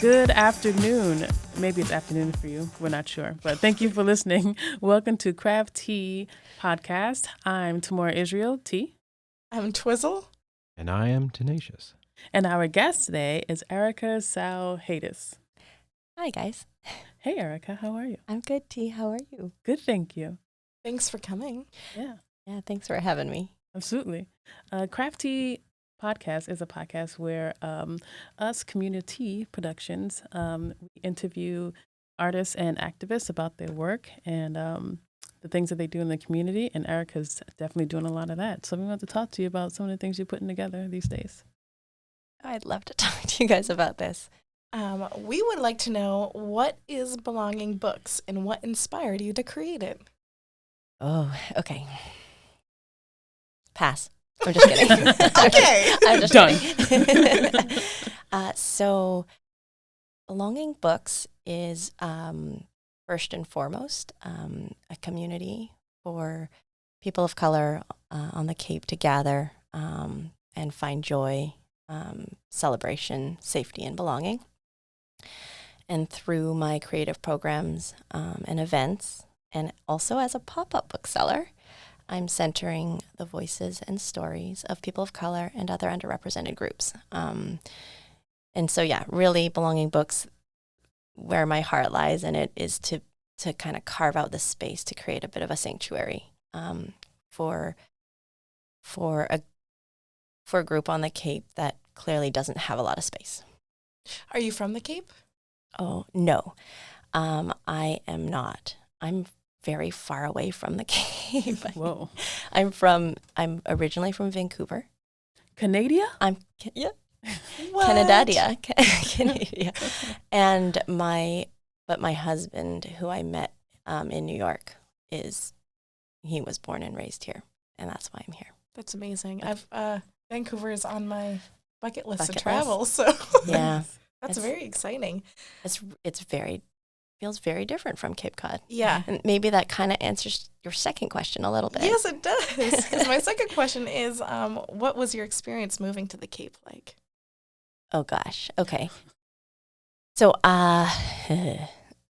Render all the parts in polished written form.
Good afternoon. Maybe it's afternoon for you. We're not sure. But thank you for listening. Welcome to Craf-T podcast. I'm Tamora Israel, T. I'm Twizzle. And I am Tenacious. And our guest today is Erica Haidas. Hi, guys. Hey, Erica. How are you? I'm good, T. How are you? Good, thank you. Thanks for coming. Yeah, thanks for having me. Absolutely. Craf-T podcast is a podcast where us Community Productions we interview artists and activists about their work and the things that they do in the community. And Erica's definitely doing a lot of that. So we want to talk to you about some of the things you're putting together these days. I'd love to talk to you guys about this. We would like to know, what is Belonging Books and what inspired you to create it? Oh, okay. Pass. I'm just kidding. Okay. I'm just Done. kidding. So, Belonging Books is first and foremost a community for people of color on the Cape to gather and find joy, celebration, safety, and belonging. And through my creative programs and events, and also as a pop-up bookseller, I'm centering the voices and stories of people of color and other underrepresented groups. And so, yeah, really Belonging Books, where my heart lies in it, is to kind of carve out the space to create a bit of a sanctuary for a group on the Cape that clearly doesn't have a lot of space. Are you from the Cape? Oh, no, I am not. I'm very far away from the Cape. Whoa. I'm originally from Vancouver. Canada? Yeah. What? Canada. And my husband, who I met in New York, he was born and raised here, and that's why I'm here. That's amazing. Vancouver is on my bucket list Bucket to travel, list. so Yeah. that's very exciting. It's feels very different from Cape Cod. Yeah. And maybe that kind of answers your second question a little bit. Yes, it does. 'Cause my second question is, what was your experience moving to the Cape like? Oh gosh. Okay. So I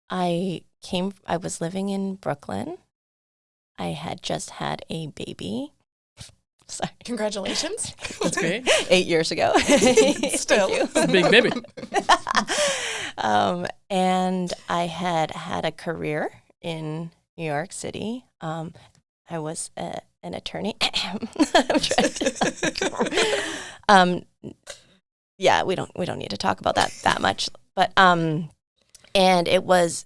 was living in Brooklyn. I had just had a baby. Sorry. Congratulations. That's great. 8 years ago. Still. Thank Big baby. And I had a career in New York City. I was an attorney. I'm trying to, yeah, we don't need to talk about that much. But and it was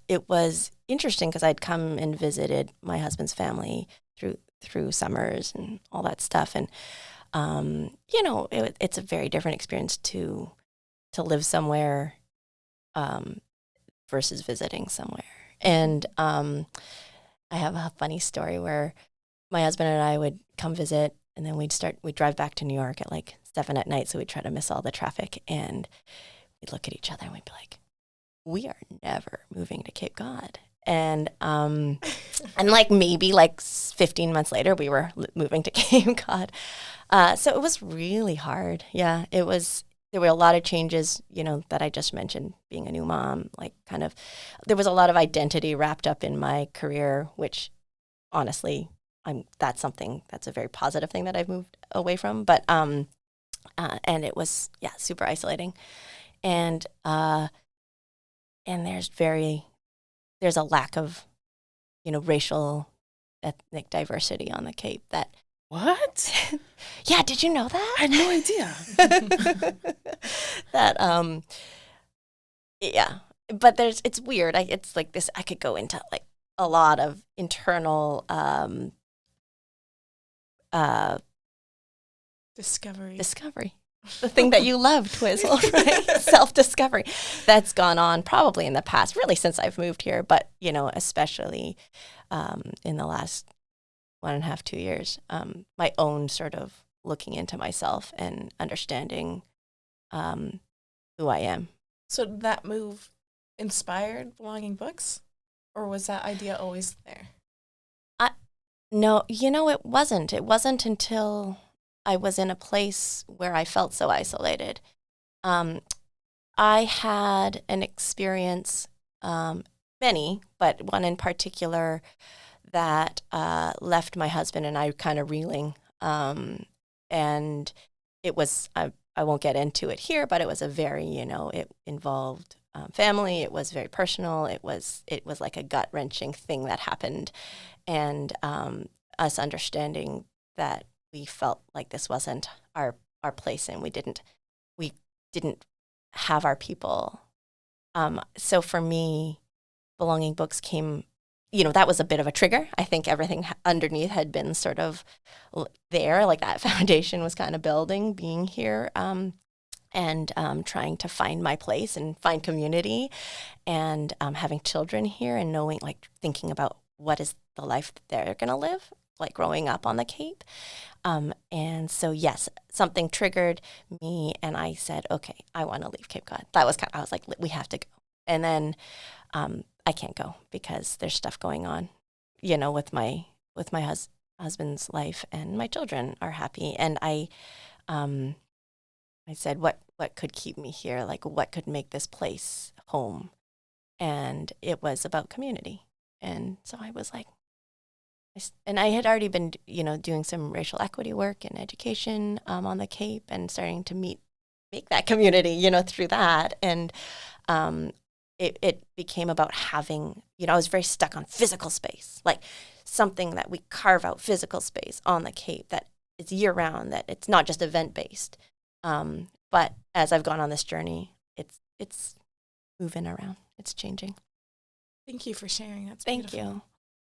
interesting because I'd come and visited my husband's family through summers and all that stuff, and it's a very different experience to live somewhere versus visiting somewhere. And I have a funny story where my husband and I would come visit, and then we'd drive back to New York at like 7 at night, so we'd try to miss all the traffic, and we'd look at each other and we'd be like, we are never moving to Cape Cod. And like maybe like 15 months later, we were moving to Cape Cod. So it was really hard. Yeah, it was. There were a lot of changes, that I just mentioned, being a new mom, there was a lot of identity wrapped up in my career, which honestly, that's a very positive thing that I've moved away from. But, and it was, super isolating. And there's a lack of, racial, ethnic diversity on the Cape that. What? Yeah, did you know that? I had no idea. That yeah, but it's weird. It's like this. I could go into like a lot of internal Discovery. The thing that you love, Twizzle, right? Self-discovery. That's gone on probably in the past, really since I've moved here, but especially in the last 1.5, 2 years, my own sort of looking into myself and understanding who I am. So that move inspired Belonging Books, or was that idea always there? No, it wasn't. It wasn't until I was in a place where I felt so isolated. I had an experience, many, but one in particular that left my husband and I kind of reeling. And it was, I won't get into it here, but it was a very, it involved family. It was very personal. It was like a gut-wrenching thing that happened. And us understanding that we felt like this wasn't our place and we didn't have our people. So for me, Belonging Books came, that was a bit of a trigger. I think everything underneath had been sort of there, like that foundation was kind of building, being here, and trying to find my place and find community, and having children here and knowing, like, thinking about what is the life that they're going to live, like growing up on the Cape. And so, yes, something triggered me and I said, okay, I want to leave Cape Cod. That was I was like, we have to go. And then I can't go because there's stuff going on, with my husband's life, and my children are happy. And I said, what could keep me here? Like, what could make this place home? And it was about community. And so I was like, and I had already been, doing some racial equity work and education on the Cape, and starting to make that community, through that. And it became about having, I was very stuck on physical space, like something that we carve out physical space on the Cape that it's year round, that it's not just event based. But as I've gone on this journey, it's moving around, it's changing. Thank you for sharing. That's Thank beautiful.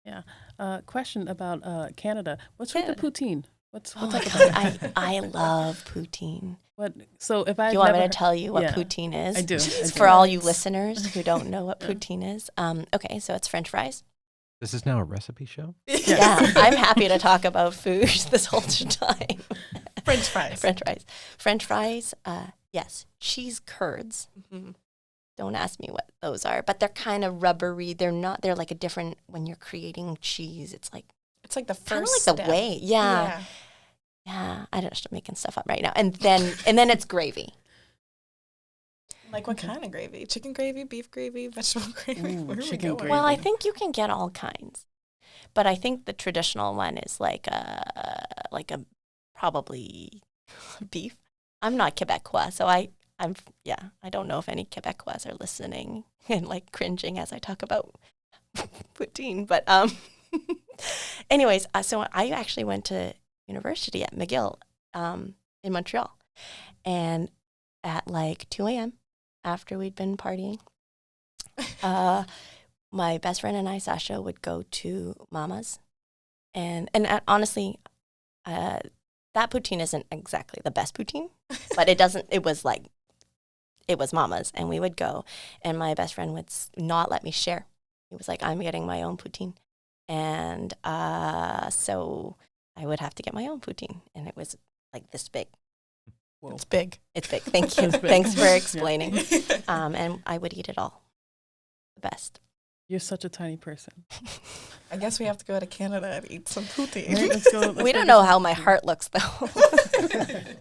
you. Yeah. Question about Canada. What's with the poutine? What's Oh up my with God, that? I love poutine. What? So if I Do you want me never to tell you what yeah, poutine is? I do. For all you listeners who don't know what poutine is. Okay, so it's French fries. This is now a recipe show? Yeah, I'm happy to talk about food this whole time. French fries. French fries, yes. Cheese curds. Mm-hmm. Don't ask me what those are, but they're kind of rubbery. They're like a different, when you're creating cheese, it's like the kind of first like step. the way. Yeah. I don't start making stuff up right now. And then it's gravy. Like what kind of gravy? Chicken gravy, beef gravy, vegetable gravy? Ooh, Where are we chicken going? gravy. Well, I think you can get all kinds, but I think the traditional one is like a probably beef. I'm not Quebecois, so I don't know if any Quebecois are listening and like cringing as I talk about poutine. But anyways, so I actually went to university at McGill in Montreal, and at like 2 a.m. after we'd been partying, my best friend and I, Sasha, would go to Mama's, and honestly, that poutine isn't exactly the best poutine, but it was Mama's, and we would go, and my best friend would not let me share. He was like, I'm getting my own poutine. And so I would have to get my own poutine, and it was like this big. Whoa. It's big. It's big. Thank you. Thanks for explaining. And I would eat it all. The best. You're such a tiny person. I guess we have to go to Canada and eat some poutine. Right, let's go. We don't know how my heart looks, though.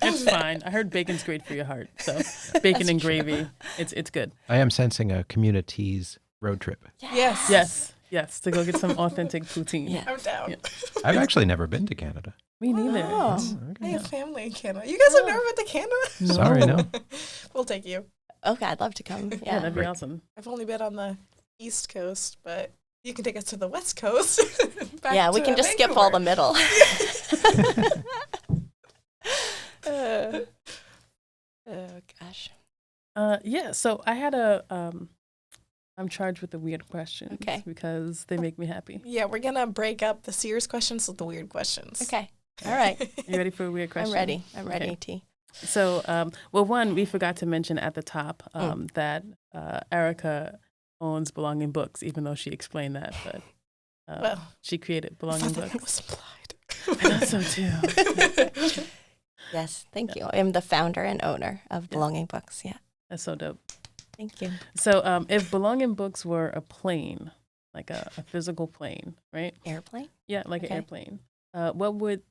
It's fine. I heard bacon's great for your heart. So bacon and gravy, it's good. I am sensing a communities road trip. Yes, to go get some authentic poutine. Yeah. I'm down. Yeah. I've actually never been to Canada. Me neither. Oh, Okay. I have family in Canada. You guys have never been to Canada? Sorry, no. We'll take you. Okay, I'd love to come. Yeah, Yeah. that'd be Great. awesome. I've only been on the East Coast, but you can take us to the West Coast. Back Yeah, we to can just skip all the Vancouver. middle. Oh, gosh. Yeah, so I had I'm charged with the weird questions Okay. because they make me happy. Yeah, we're going to break up the serious questions with the weird questions. Okay. All right. You ready for a weird question? I'm ready, Okay. T. So, well, one, we forgot to mention at the top that Erica owns Belonging Books, even though she explained that, but Well, she created I Belonging thought that it Books. was implied. I thought so too. Yes, thank you. I'm the founder and owner of Belonging Books. Yeah, That's so dope. thank you. So, if Belonging Books were a plane, like a physical plane, right? Airplane? Yeah, like Okay. an airplane. What would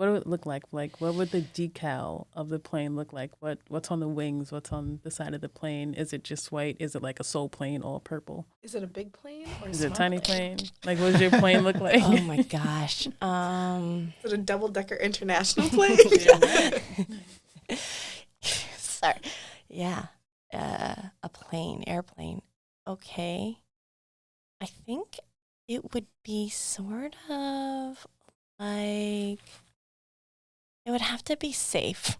what would it look like? Like, what would the decal of the plane look like? What's on the wings? What's on the side of the plane? Is it just white? Is it like a soul plane, all purple? Is it a big plane or a Is it a small tiny plane? Like, what does your plane look like? Oh my gosh. Is it a double-decker international plane? Sorry. Yeah. A plane, airplane. Okay. I think it would be sort of like, it would have to be safe.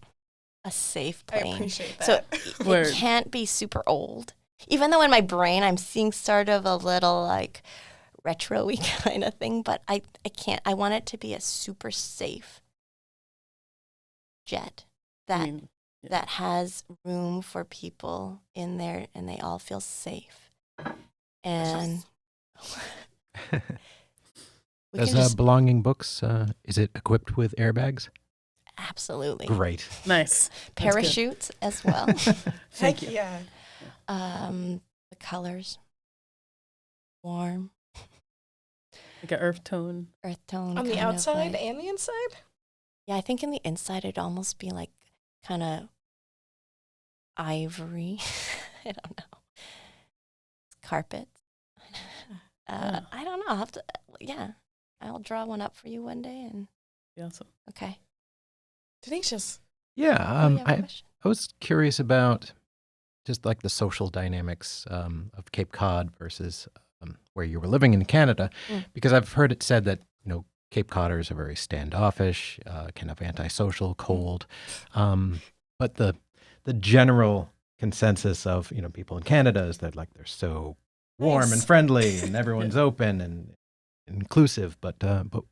A safe I plane. appreciate So that. Word. it can't be super old. Even though in my brain I'm seeing sort of a little like retro-y kind of thing, but I can't. I want it to be a super safe jet that I mean, that has room for people in there and they all feel safe. And we Does can just Belonging Books, is it equipped with airbags? absolutely Great. nice. That's good. parachutes as well. Thank Heck you. yeah. The colors, warm, Like an earth tone. earth tone. On the kind of outside like- and the inside? yeah, I think in the inside it'd almost be like kind of ivory. I don't know. Carpet. Yeah. I don't know. I'll have to. Yeah, I'll draw one up for you one day. And Be awesome. okay. Tenacious. Yeah, Oh, you have a question? I was curious about just like the social dynamics of Cape Cod versus where you were living in Canada, Mm. because I've heard it said that, Cape Codders are very standoffish, kind of antisocial, cold. But the general consensus of, people in Canada is that like they're so warm and Nice. friendly and everyone's open and inclusive. But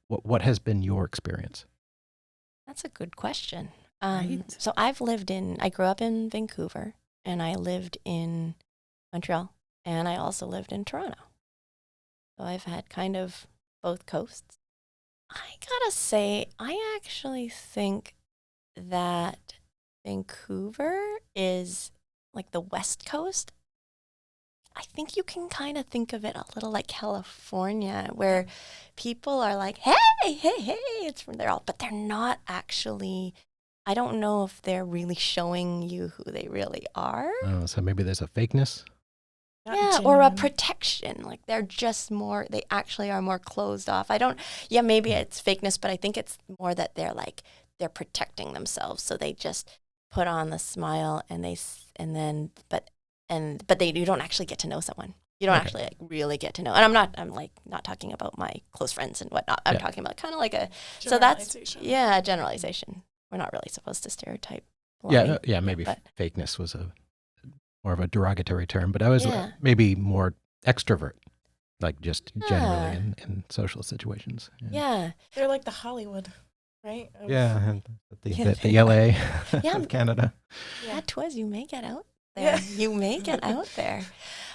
what has been your experience? That's a good question. Right. So I grew up in Vancouver and I lived in Montreal and I also lived in Toronto. So I've had kind of both coasts. I gotta say, I actually think that Vancouver is like the West Coast. I think you can kind of think of it a little like California, where people are like, hey, it's from there all, but they're not actually. I don't know if they're really showing you who they really are. Oh, so maybe there's a fakeness? Not Yeah, or a genuine. protection. Like they're just more, they actually are more closed off. Maybe it's fakeness, but I think it's more that they're protecting themselves. So they just put on the smile and you don't actually get to know someone. You don't Okay. actually like really get to know. And I'm not talking about my close friends and whatnot. I'm Yeah. talking about kind of like so that's, Generalization. generalization. We're not really supposed to stereotype. Yeah, belonging, maybe but- fakeness was more of a derogatory term, but I was Yeah. maybe more extrovert, like just generally Yeah. in social situations. Yeah. They're like the Hollywood, right? Of- Yeah, and the Yeah. LA Yeah. of Canada. Yeah. That was, you may get out there. Yeah. You may get out there.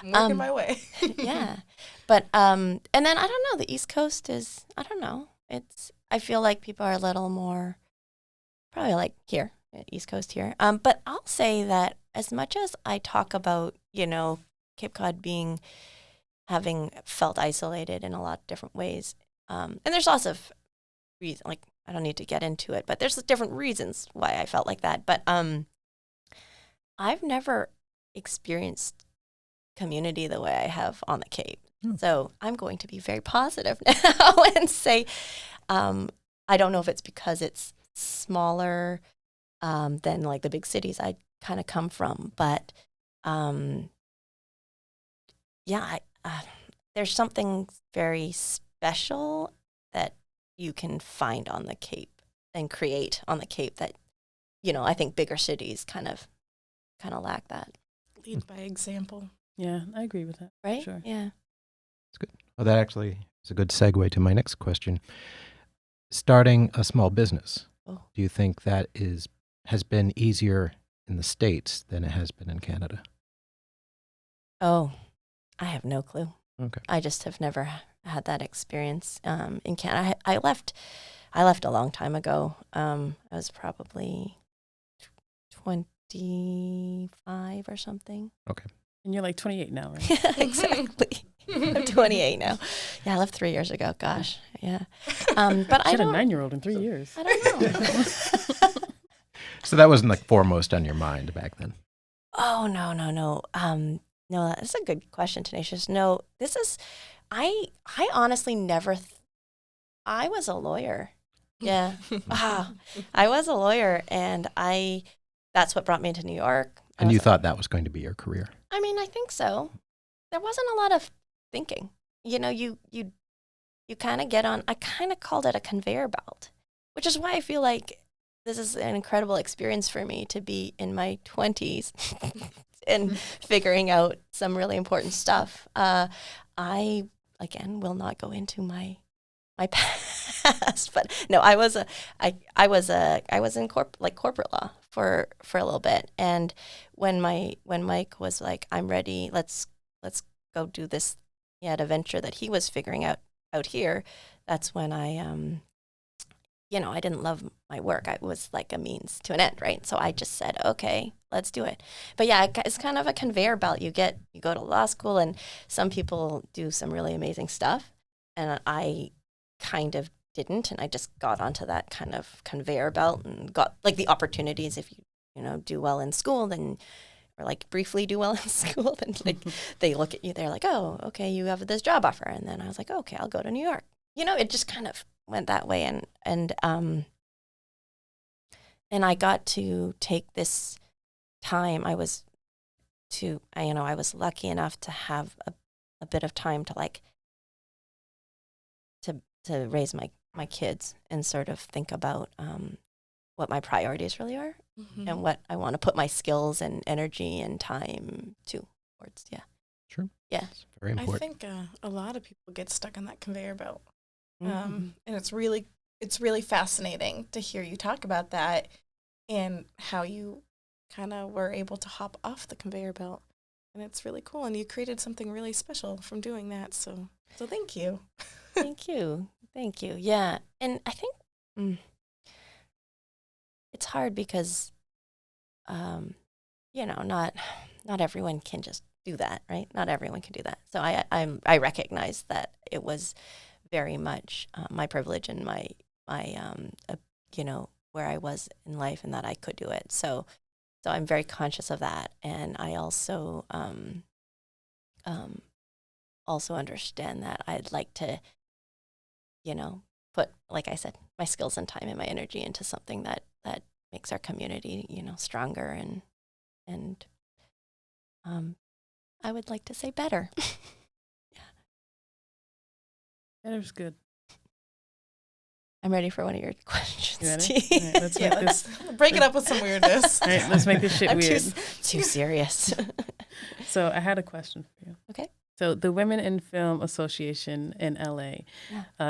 I'm working Um, my way. Yeah. But and then I don't know, the East Coast is, I don't know. I feel like people are a little more probably like here, East Coast here. But I'll say that as much as I talk about, Cape Cod having felt isolated in a lot of different ways, and there's lots of reasons, like I don't need to get into it, but there's different reasons why I felt like that. But I've never experienced community the way I have on the Cape. So I'm going to be very positive now and say, I don't know if it's because it's smaller than like the big cities I kind of come from, but there's something very special that you can find on the Cape and create on the Cape that, I think bigger cities kind of lack that. Lead by example. Yeah, I agree with that. Right? Sure. Yeah. Well, that actually is a good segue to my next question. Starting a small business, Oh. do you think that has been easier in the States than it has been in Canada? Oh, I have no clue. Okay. I just have never had that experience in Canada. I left a long time ago. I was probably 25 or something. And you're like 28 now, right? Exactly. I'm 28 now. Yeah, I left 3 years ago. Gosh, yeah. But She I had a don't. 9-year-old in 3 years. I don't know. So that wasn't like foremost on your mind back then. Oh no. No, that's a good question, Tenacious. No, this is. I honestly never. I was a lawyer. Yeah. I was a lawyer, and that's what brought me to New York. And you thought that was going to be your career. I mean, I think so. There wasn't a lot of thinking. You know, you kind of get on. I kind of called it a conveyor belt, which is why I feel like this is an incredible experience for me to be in my 20s and figuring out some really important stuff. I again will not go into my past, but no, I was in corporate law for a little bit, and when Mike was like, I'm ready, let's go do this. He had a venture that he was figuring out here. That's when I I didn't love my work. I was like a means to an end, right? So I just said, okay, let's do it. But yeah, it's kind of a conveyor belt. You go to law school, and some people do some really amazing stuff, and I kind of didn't, and I just got onto that kind of conveyor belt and got like the opportunities. If you do well in school, then or like briefly do well in school, then like they look at you, they're like, oh, okay, you have this job offer, and then I was like, okay, I'll go to New York. It just kind of went that way, and I got to take this time. I was lucky enough to have a bit of time to like to raise my kids and sort of think about what my priorities really are and what I want to put my skills and energy and time towards. Yeah. Sure. Yeah. It's very important. I think a lot of people get stuck on that conveyor belt. Mm-hmm. And it's really fascinating to hear you talk about that and how you kind of were able to hop off the conveyor belt. And it's really cool. And you created something really special from doing that. So thank you. Thank you. Thank you. Yeah. And I think it's hard because, not everyone can just do that, right? Not everyone can do that. So I recognize that it was very much my privilege and my where I was in life and that I could do it. So I'm very conscious of that. And I also understand that I'd like to, put, like I said, my skills and time and my energy into something that makes our community, stronger and I would like to say better. Better's good. I'm ready for one of your questions. You ready? All right, let's make Let's this. break it up with some weirdness. All right, let's make this shit I'm weird. too serious. So I had a question for you. Okay. So the Women in Film Association in LA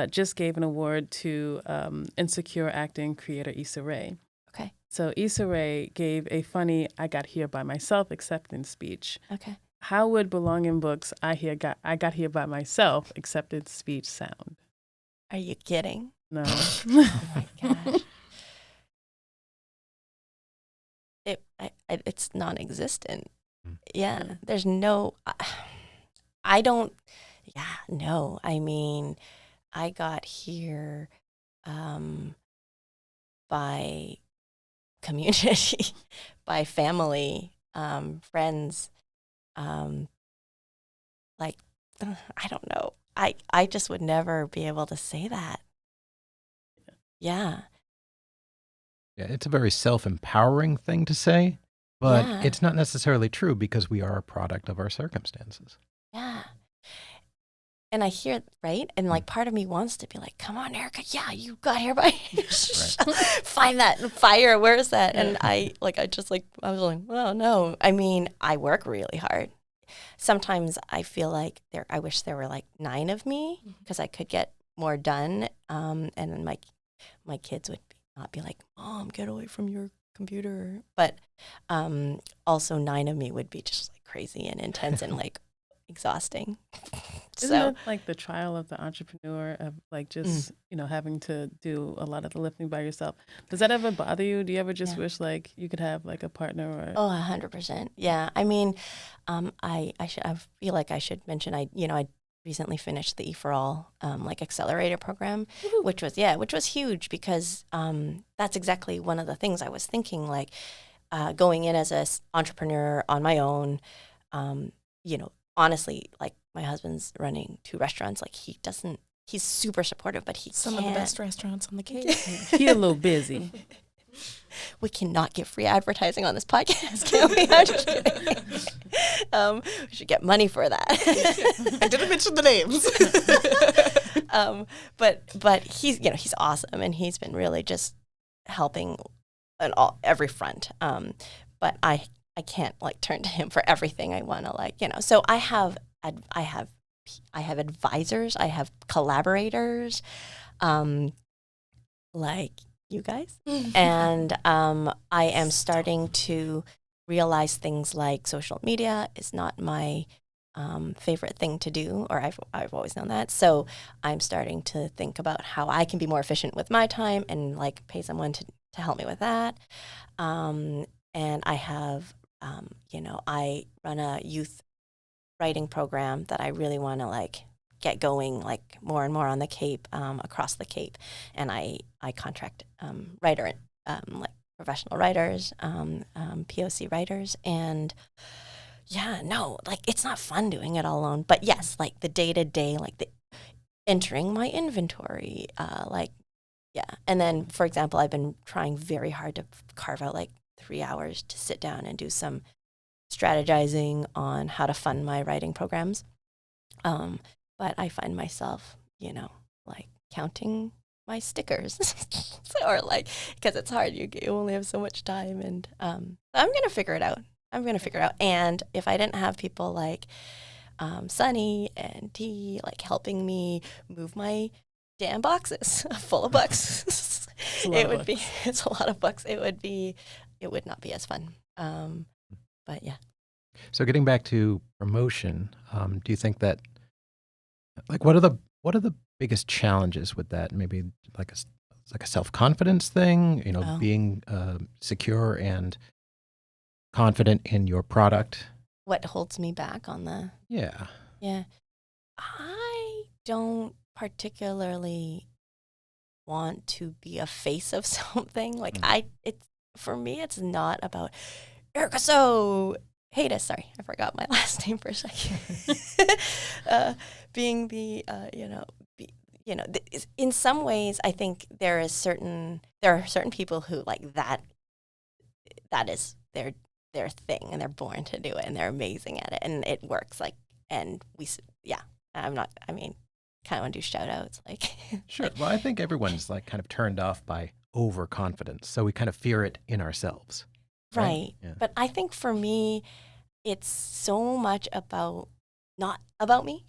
just gave an award to Insecure acting creator Issa Rae. Okay. So Issa Rae gave a funny "I got here by myself" acceptance speech. Okay. How would Belong in Books I got here by myself acceptance speech sound? Are you kidding? No. Oh my gosh. It's non-existent. Yeah. Really? There's no. I don't. Yeah. No. I mean, I got here by community, by family, friends. Like, I don't know. I just would never be able to say that. Yeah. Yeah, it's a very self-empowering thing to say, but Yeah. it's not necessarily true because we are a product of our circumstances. Yeah. And I hear, right? And like part of me wants to be like, come on, Erica. Yeah, you got here by find that fire. Where is that? And I was like, well, no. I mean, I work really hard. Sometimes I feel like I wish there were like 9 of me because I could get more done. And then my kids would not be like, Mom, get away from your computer. But also 9 of me would be just like crazy and intense and like exhausting. Isn't that like the trial of the entrepreneur of like just, having to do a lot of the lifting by yourself? Does that ever bother you? Do you ever just wish like you could have like a partner or? Oh, 100%. Yeah. I mean, I feel like I should mention, I recently finished the E4All like accelerator program, which was huge because that's exactly one of the things I was thinking, like going in as an entrepreneur on my own. Honestly, like my husband's running 2 restaurants. Like he's super supportive, but Some of the best restaurants on the Cape. He a little busy. We cannot get free advertising on this podcast, can we? I'm just kidding. We should get money for that. I didn't mention the names. But he's awesome, and he's been really just helping on every front. But I can't like turn to him for everything. I want to So I have advisors, I have collaborators, like you guys, and I am starting to realize things like social media is not my favorite thing to do, or I've always known that. So I'm starting to think about how I can be more efficient with my time and like pay someone to help me with that. And I have, I run a youth writing program that I really want to like get going like more and more on the Cape, across the Cape. And I contract like professional writers, POC writers, and it's not fun doing it all alone. But yes, like the day-to-day, like the entering my inventory, and then, for example, I've been trying very hard to carve out like 3 hours to sit down and do some strategizing on how to fund my writing programs. But I find myself, like counting my stickers or like, because it's hard, you only have so much time, and I'm going to figure it out. And if I didn't have people like Sunny and T like helping me move my damn boxes full of books, it's a lot of books. It would not be as fun. But yeah. So getting back to promotion, do you think that, like, what are the biggest challenges with that? Maybe like a self-confidence thing, being secure and confident in your product. What holds me back on the? Yeah. I don't particularly want to be a face of something. Like for me, it's not about Erica. So Haidas, sorry, I forgot my last name for a second. Being the, in some ways, I think there are certain people who like that is their thing, and they're born to do it, and they're amazing at it, and it works. Like, and kind of want to do shout outs, like. Sure. Well, I think everyone's like kind of turned off by overconfidence, so we kind of fear it in ourselves. Right. Yeah. But I think for me, it's so much not about me,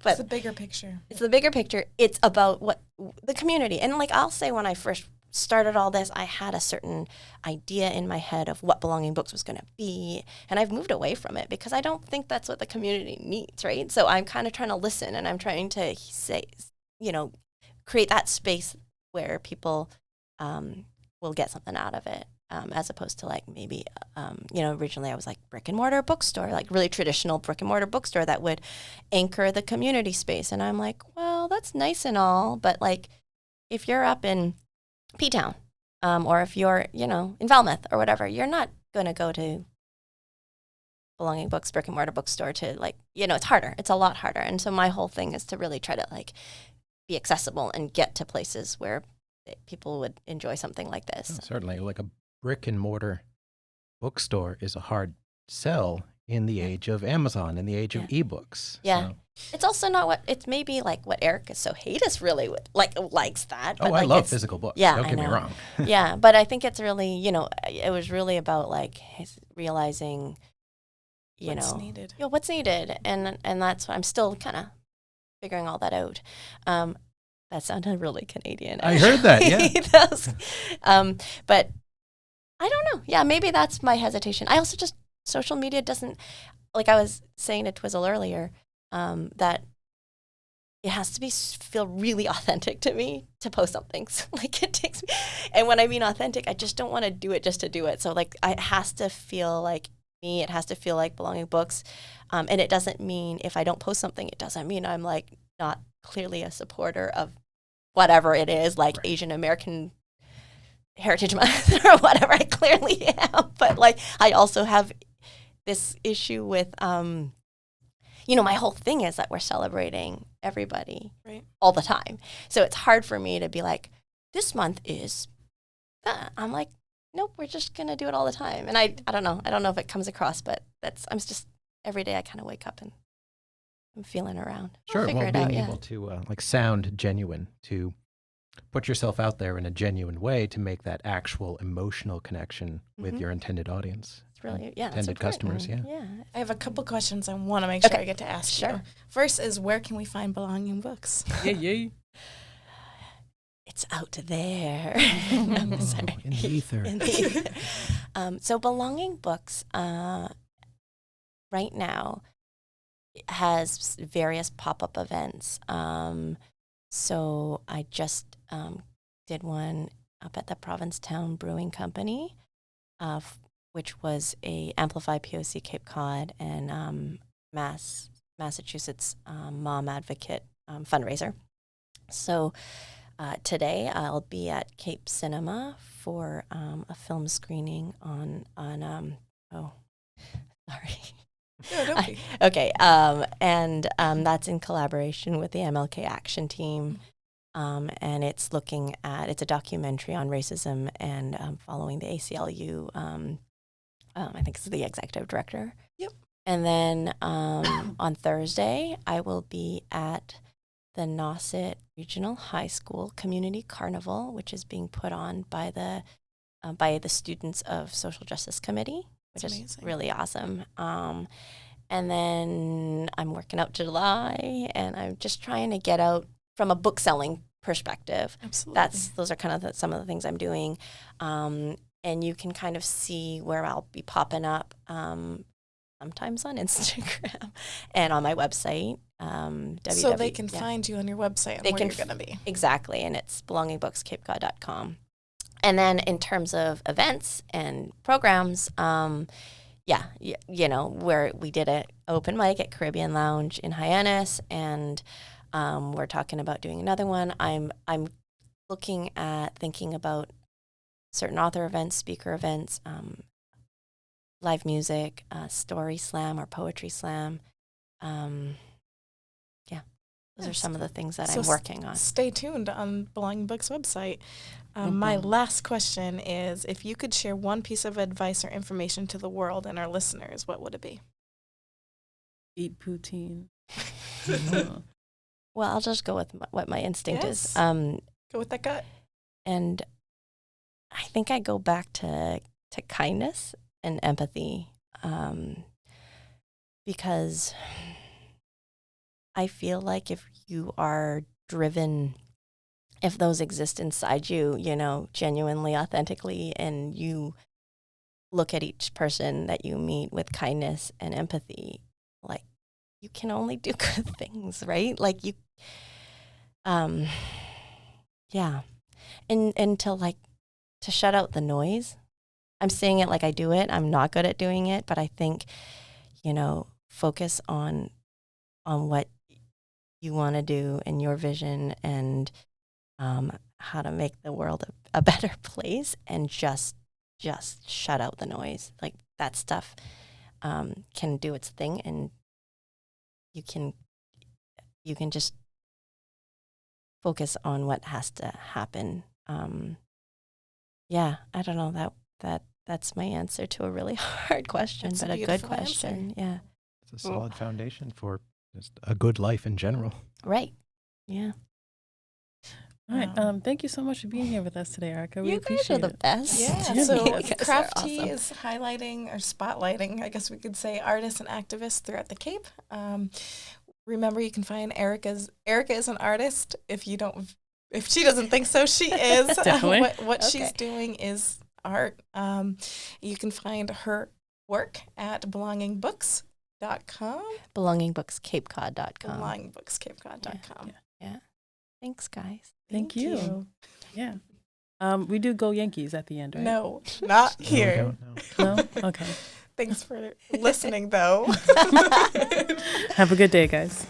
but it's the bigger picture. It's the bigger picture. It's about what the community. And like I'll say, when I first started all this, I had a certain idea in my head of what Belonging Books was going to be, and I've moved away from it because I don't think that's what the community needs, right? So I'm kind of trying to listen, and I'm trying to say, create that space where people will get something out of it. As opposed to like maybe, originally I was like brick and mortar bookstore, like really traditional brick and mortar bookstore that would anchor the community space. And I'm like, well, that's nice and all, but like if you're up in P-Town, or if you're, in Falmouth or whatever, you're not going to go to Belonging Books, brick and mortar bookstore to like, it's harder. It's a lot harder. And so my whole thing is to really try to like be accessible and get to places where people would enjoy something like this. Oh, certainly. Like a brick and mortar bookstore is a hard sell in the age of Amazon, in the age of ebooks. Yeah. So. It's also not it's maybe like what Erica Haidas really likes that. But I love physical books. Yeah, don't get me wrong. Yeah, but I think it's really, it was really about like realizing, what's needed. What's needed. And that's what I'm still kind of figuring all that out. That sounded really Canadian. I heard that, yeah. But I don't know. Yeah, maybe that's my hesitation. I also just, social media doesn't, like I was saying to Twizzle earlier, that it has to feel really authentic to me to post something. So, like it takes me, and when I mean authentic, I just don't want to do it just to do it. So like it has to feel like me. It has to feel like Belonging Books. And it doesn't mean if I don't post something, it doesn't mean I'm like not clearly a supporter of whatever it is, like Right. Asian American Heritage Month or whatever. I clearly am. But like, I also have this issue with, my whole thing is that we're celebrating everybody Right. all the time. So it's hard for me to be like, this month is, I'm like, nope, we're just going to do it all the time. And I don't know. I don't know if it comes across, but I'm just, every day I kind of wake up and I'm feeling around. Sure. Figure Well, it being out, yeah. able to sound genuine, to put yourself out there in a genuine way to make that actual emotional connection with Mhm. your intended audience. It's really, yeah. it's Intended customers, important. yeah. Yeah. I have a couple questions I want to make sure Okay. I get to ask Sure. you. First is, where can we find Belonging Books? Yeah. It's out there. Oh, No, sorry. in the ether. In the ether. So Belonging Books right now has various pop-up events. So I just did one up at the Provincetown Brewing Company, which was a Amplify POC Cape Cod and Massachusetts Mom Advocate fundraiser. So today I'll be at Cape Cinema for a film screening on sorry. No, don't be. Okay, and that's in collaboration with the MLK Action Team, and it's a documentary on racism and following the ACLU. I think it's the executive director. Yep. And then on Thursday, I will be at the Nauset Regional High School Community Carnival, which is being put on by the students of Social Justice Committee, which That's is amazing. really awesome. And then I'm working out July, and I'm just trying to get out from a book selling perspective. Absolutely. Those are kind of some of the things I'm doing. And you can kind of see where I'll be popping up sometimes on Instagram and on my website. So they can find you on your website and They where can you're going to be. Exactly, and it's belongingbookscapecod.com. And then in terms of events and programs, where we did an open mic at Caribbean Lounge in Haidas, and we're talking about doing another one. I'm thinking about certain author events, speaker events, live music, story slam or poetry slam. Those are some of the things that I'm working on. Stay tuned on Belonging Books website. My last question is, if you could share one piece of advice or information to the world and our listeners, what would it be? Eat poutine. Well, I'll just go with what my instinct Yes. is. Go with that gut. And I think I go back to kindness and empathy, because I feel like if you are driven, if those exist inside you, genuinely, authentically, and you look at each person that you meet with kindness and empathy, like, you can only do good things, right? Like and to shut out the noise. I'm saying it like I do it. I'm not good at doing it, but I think, focus on what you want to do and your vision and how to make the world a better place, and just shut out the noise. Like, that stuff can do its thing, and you can just focus on what has to happen. I don't know, that's my answer to a really hard question, That's a but a good beautiful question. answer. Yeah. It's a solid foundation for just a good life in general. Right. Yeah. All right. Thank you so much for being here with us today, Erica. We You guys are appreciate the it. best. Yeah, Yeah, so you guys are Craf-T awesome. is highlighting or spotlighting, I guess we could say, artists and activists throughout the Cape. Remember, you can find Erica is an artist. If she doesn't think so, she is. Definitely. What she's Okay. doing is art. You can find her work at belongingbooks.com. Belongingbookscapecod.com. Belongingbookscapecod.com. Yeah. Thanks, guys. Thank you. Yeah. We do go Yankees at the end, right? No, not No, we here. don't know. No? Okay. Thanks for listening, though. Have a good day, guys.